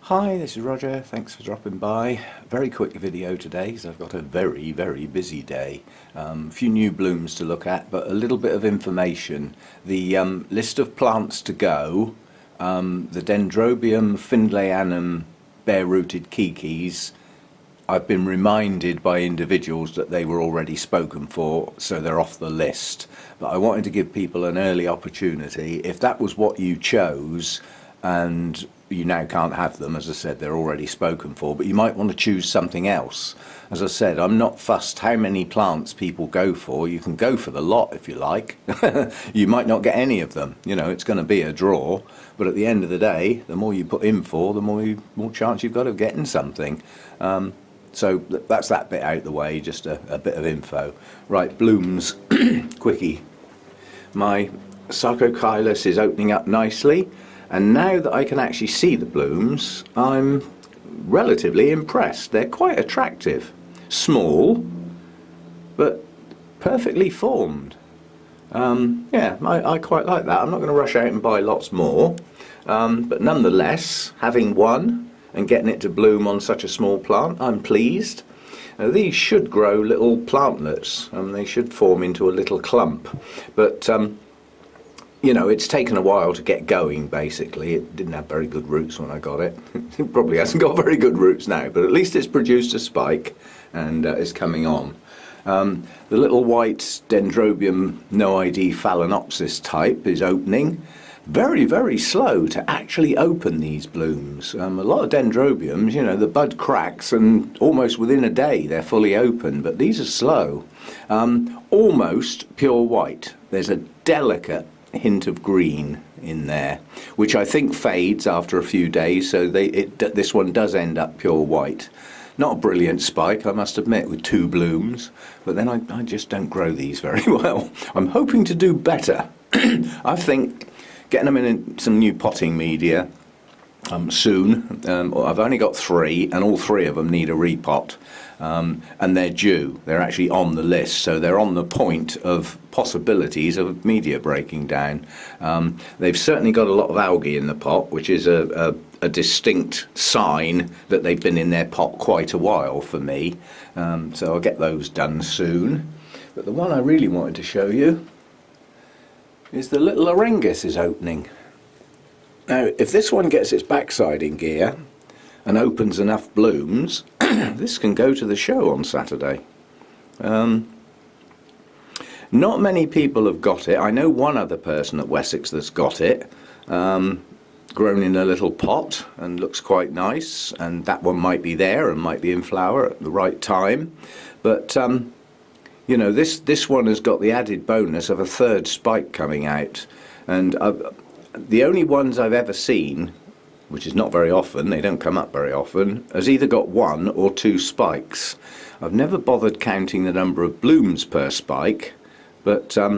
Hi, this is Roger. Thanks for dropping by. Very quick video today because I've got a very busy day. A few new blooms to look at, but a little bit of information. The list of plants to go, the Dendrobium findlayanum bare-rooted kikis, I've been reminded by individuals that they were already spoken for, so they're off the list. But I wanted to give people an early opportunity. If that was what you chose, and you now can't have them, as I said, they're already spoken for, but you might want to choose something else. As I said, I'm not fussed how many plants people go for. You can go for the lot if you like. You might not get any of them, you know, it's going to be a draw, but at the end of the day, the more you put in for, the more chance you've got of getting something. So that's that bit out the way, just a bit of info. Right, blooms, quickie. My Sarcochilus is opening up nicely, and now that I can actually see the blooms, I'm relatively impressed. They're quite attractive. Small, but perfectly formed. Yeah, I quite like that. I'm not going to rush out and buy lots more, but nonetheless, having one and getting it to bloom on such a small plant, I'm pleased. Now, these should grow little plantlets, and they should form into a little clump, but you know, it's taken a while to get going. Basically, it didn't have very good roots when I got it. It probably hasn't got very good roots now, but at least it's produced a spike and is coming on. The little white Dendrobium no-ID phalaenopsis type is opening. Very slow to actually open these blooms. A lot of Dendrobiums, you know, the bud cracks and almost within a day they're fully open, but these are slow. Almost pure white. There's a delicate hint of green in there, which I think fades after a few days, so this one does end up pure white. Not a brilliant spike, I must admit, with 2 blooms, but then I just don't grow these very well. I'm hoping to do better. I think getting them in some new potting media soon. I've only got 3, and all 3 of them need a repot, and they're due. They're actually on the list, so they're on the point of possibilities of media breaking down. They've certainly got a lot of algae in the pot, which is a distinct sign that they've been in their pot quite a while for me. So I'll get those done soon. But the one I really wanted to show you is the little Orengus is opening. Now, if this one gets its backside in gear and opens enough blooms, this can go to the show on Saturday. Not many people have got it. I know one other person at Wessex that's got it, grown in a little pot and looks quite nice, and that one might be there and might be in flower at the right time. But you know, this one has got the added bonus of a 3rd spike coming out, and the only ones I've ever seen, which is not very often, they don't come up very often, has either got 1 or 2 spikes. I've never bothered counting the number of blooms per spike, but I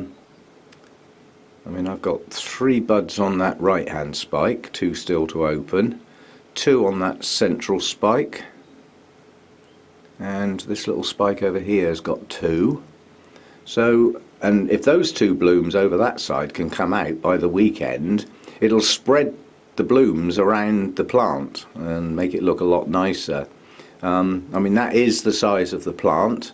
mean, I've got 3 buds on that right hand spike, 2 still to open, 2 on that central spike, and this little spike over here has got 2. So, and if those 2 blooms over that side can come out by the weekend, it'll spread the blooms around the plant and make it look a lot nicer. I mean, that is the size of the plant,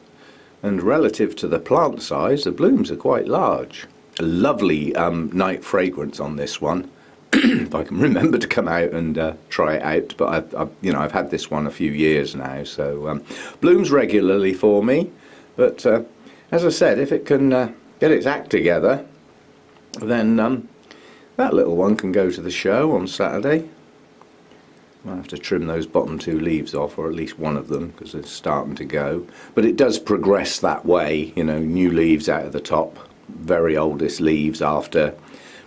and relative to the plant size, the blooms are quite large. A lovely night fragrance on this one. If I can remember to come out and try it out, but I've had this one a few years now, so blooms regularly for me. But as I said, if it can get its act together, then that little one can go to the show on Saturday. I'll have to trim those bottom 2 leaves off, or at least one of them, because they're starting to go. But it does progress that way, you know, new leaves out of the top, very oldest leaves after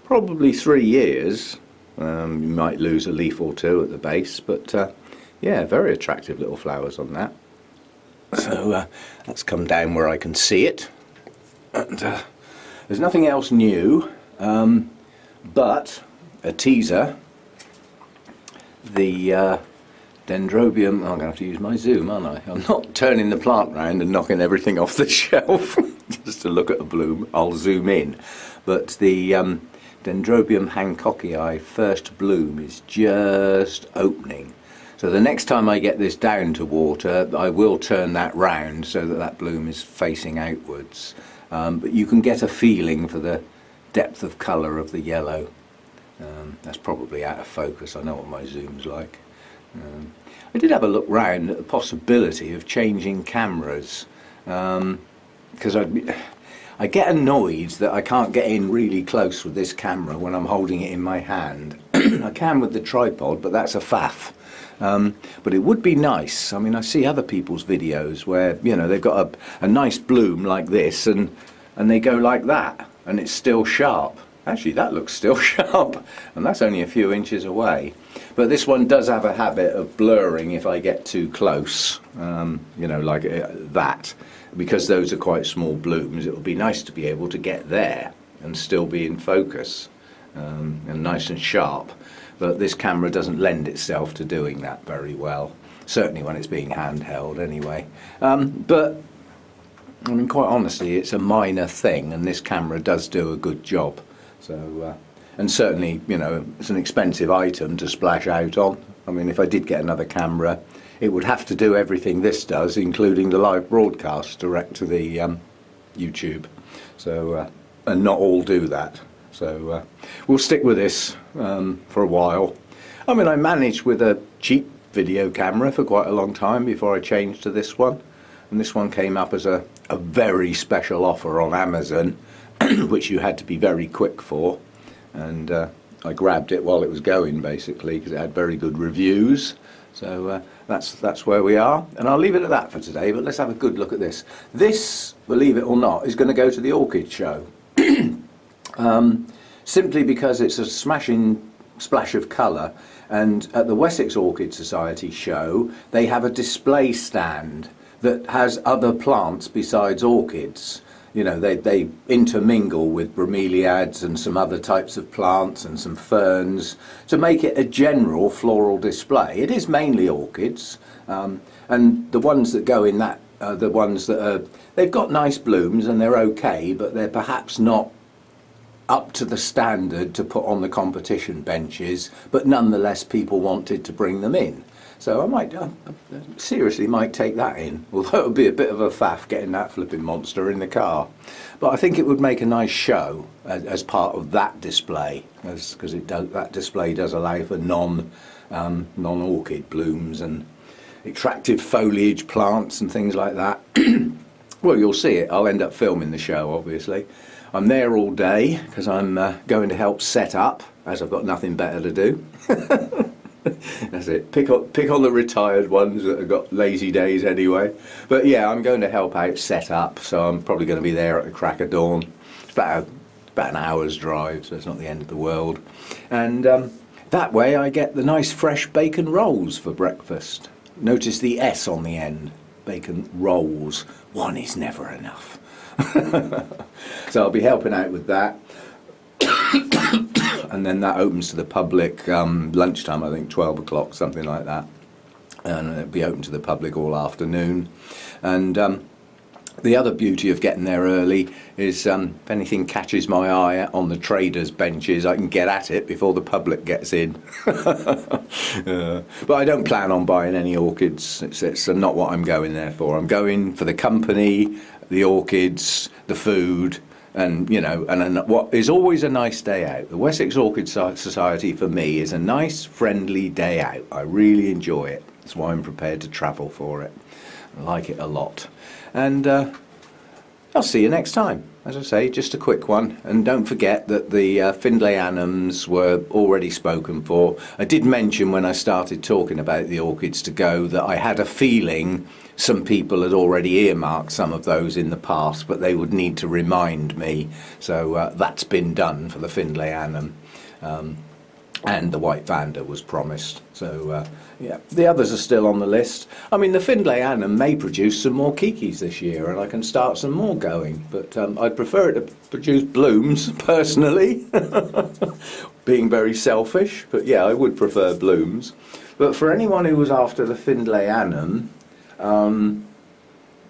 probably 3 years. You might lose a leaf or 2 at the base, but yeah, very attractive little flowers on that. So that's come down where I can see it, and there's nothing else new, but a teaser. The Dendrobium, I'm going to have to use my zoom, aren't I? I'm not turning the plant round and knocking everything off the shelf just to look at a bloom. I'll zoom in. But the Dendrobium hancockii first bloom is just opening. So the next time I get this down to water, I will turn that round so that that bloom is facing outwards. But you can get a feeling for the depth of colour of the yellow. That's probably out of focus, I know what my zoom's like. I did have a look round at the possibility of changing cameras, because I get annoyed that I can't get in really close with this camera when I'm holding it in my hand. I can with the tripod, but that's a faff. But it would be nice. I mean, I see other people's videos where, you know, they've got a nice bloom like this and they go like that and it's still sharp. Actually, that looks still sharp, and that's only a few inches away. But this one does have a habit of blurring if I get too close, you know, like that. Because those are quite small blooms, it would be nice to be able to get there and still be in focus, and nice and sharp. But this camera doesn't lend itself to doing that very well, certainly when it's being handheld anyway. But I mean, quite honestly, it's a minor thing, and this camera does do a good job. So, and certainly, you know, it's an expensive item to splash out on. I mean, if I did get another camera, it would have to do everything this does, including the live broadcast direct to the YouTube. So, and not all do that. So we'll stick with this for a while. I mean, I managed with a cheap video camera for quite a long time before I changed to this one. And this one came up as a very special offer on Amazon, which you had to be very quick for. And I grabbed it while it was going, basically, because it had very good reviews. So that's where we are. And I'll leave it at that for today, but let's have a good look at this. This, believe it or not, is going to go to the Orchid Show. Simply because it's a smashing splash of colour, and at the Wessex Orchid Society Show they have a display stand that has other plants besides orchids. You know, they intermingle with bromeliads and some other types of plants and some ferns to make it a general floral display. It is mainly orchids, and the ones that go in that are the ones that are, they've got nice blooms and they're okay, but they're perhaps not up to the standard to put on the competition benches, but nonetheless people wanted to bring them in. So I might, seriously might take that in, although it would be a bit of a faff getting that flipping monster in the car. But I think it would make a nice show as part of that display, because that display does allow for non-orchid blooms and attractive foliage plants and things like that. Well, you'll see it. I'll end up filming the show, obviously. I'm there all day because I'm going to help set up, as I've got nothing better to do. That's it. Pick on the retired ones that have got lazy days anyway. But yeah, I'm going to help out set up, so I'm probably going to be there at the crack of dawn. It's about an hour's drive, so it's not the end of the world. And that way I get the nice fresh bacon rolls for breakfast. Notice the S on the end. Bacon rolls. One is never enough. So I'll be helping out with that. And then that opens to the public lunchtime, I think 12 o'clock, something like that. And it'll be open to the public all afternoon. And the other beauty of getting there early is if anything catches my eye on the traders' benches, I can get at it before the public gets in. But I don't plan on buying any orchids. It's not what I'm going there for. I'm going for the company, the orchids, the food, and you know, and what is always a nice day out. The Wessex Orchid Society for me is a nice, friendly day out. I really enjoy it. That's why I'm prepared to travel for it. I like it a lot. And I'll see you next time. As I say, just a quick one. And don't forget that the Findlayanums were already spoken for. I did mention when I started talking about the orchids to go that I had a feeling some people had already earmarked some of those in the past, but they would need to remind me. So that's been done for the Findlayanum. And the White Vanda was promised. So yeah, the others are still on the list. I mean, the Findlayanum may produce some more kikis this year, and I can start some more going. But I'd prefer it to produce blooms, personally, being very selfish. But yeah, I would prefer blooms. But for anyone who was after the Findlayanum,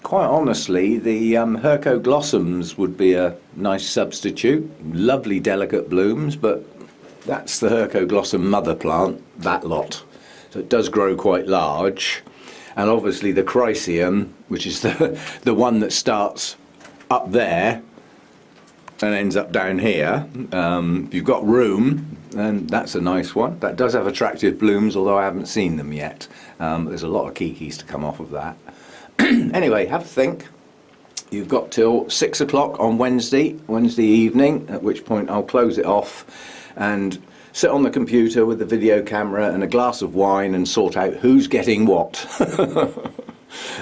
quite honestly, the Hercoglossums would be a nice substitute. Lovely, delicate blooms, but that's the Hercoglossum mother plant, that lot. so it does grow quite large. And obviously the chryseum, which is the one that starts up there and ends up down here, if you've got room, then that's a nice one. That does have attractive blooms, although I haven't seen them yet. There's a lot of kikis to come off of that. Anyway, have a think. You've got till 6 o'clock on Wednesday evening, at which point I'll close it off and sit on the computer with the video camera and a glass of wine and sort out who's getting what.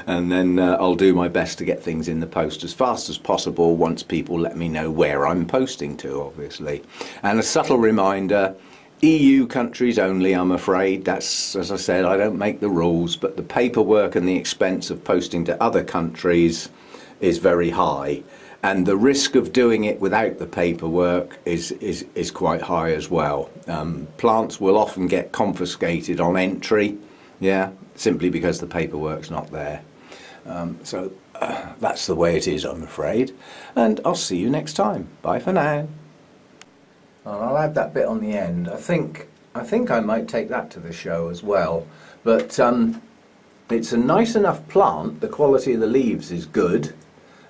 And then I'll do my best to get things in the post as fast as possible once people let me know where I'm posting to, obviously. And a subtle reminder, EU countries only, I'm afraid. That's, as I said, I don't make the rules, but the paperwork and the expense of posting to other countries is very high. And the risk of doing it without the paperwork is quite high as well. Plants will often get confiscated on entry, yeah, simply because the paperwork's not there. So that's the way it is, I'm afraid. And I'll see you next time. Bye for now. And I'll add that bit on the end. I think I might take that to the show as well. But it's a nice enough plant. The quality of the leaves is good.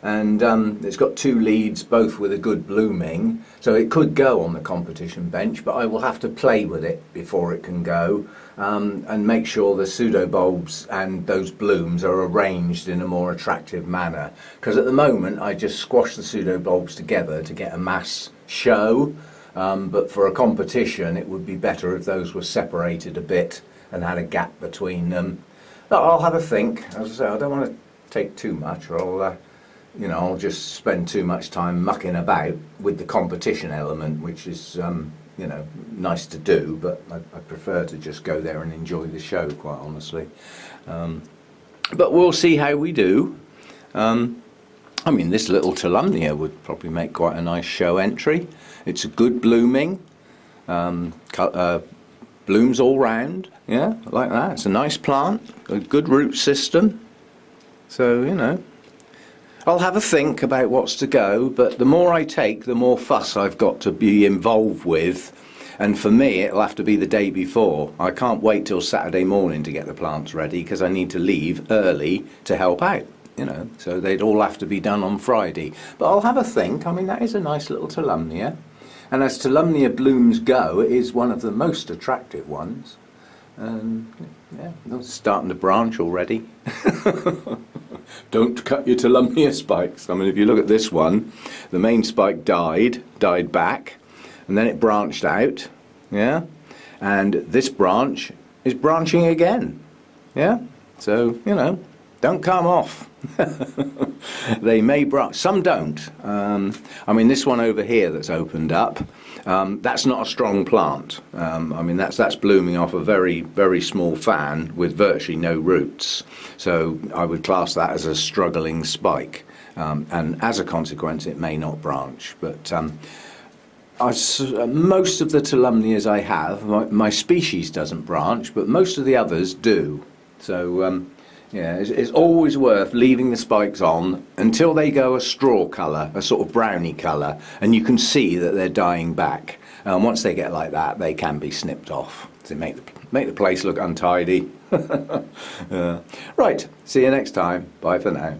And it's got 2 leads, both with a good blooming, so it could go on the competition bench, but I will have to play with it before it can go, and make sure the pseudobulbs and those blooms are arranged in a more attractive manner, because at the moment I just squash the pseudobulbs together to get a mass show, but for a competition it would be better if those were separated a bit and had a gap between them. But I'll have a think. As I say, I don't want to take too much, or I'll just spend too much time mucking about with the competition element, which is, nice to do, but I prefer to just go there and enjoy the show, quite honestly. But we'll see how we do. I mean, this little Tolumnia would probably make quite a nice show entry. It's a good blooming, blooms all round, yeah, like that. It's a nice plant, a good root system. So, I'll have a think about what's to go, but the more I take, the more fuss I've got to be involved with. And for me, it'll have to be the day before. I can't wait till Saturday morning to get the plants ready, because I need to leave early to help out, So they'd all have to be done on Friday. But I'll have a think. I mean, that is a nice little Tolumnia. And as Tolumnia blooms go, it is one of the most attractive ones. Yeah, it's starting to branch already. Don't cut your Tolumnia spikes. I mean, if you look at this one, the main spike died back, and then it branched out, yeah, and this branch is branching again, yeah, so, don't come off. They may branch, some don't. I mean, this one over here that's opened up, that's not a strong plant. I mean, that's blooming off a very, very small fan with virtually no roots. So I would class that as a struggling spike. And as a consequence, it may not branch. But most of the Tolumnias I have, my species doesn't branch, but most of the others do. So yeah, it's always worth leaving the spikes on until they go a straw colour, a sort of browny colour, and you can see that they're dying back. Once they get like that, they can be snipped off to make the place look untidy. Right, see you next time. Bye for now.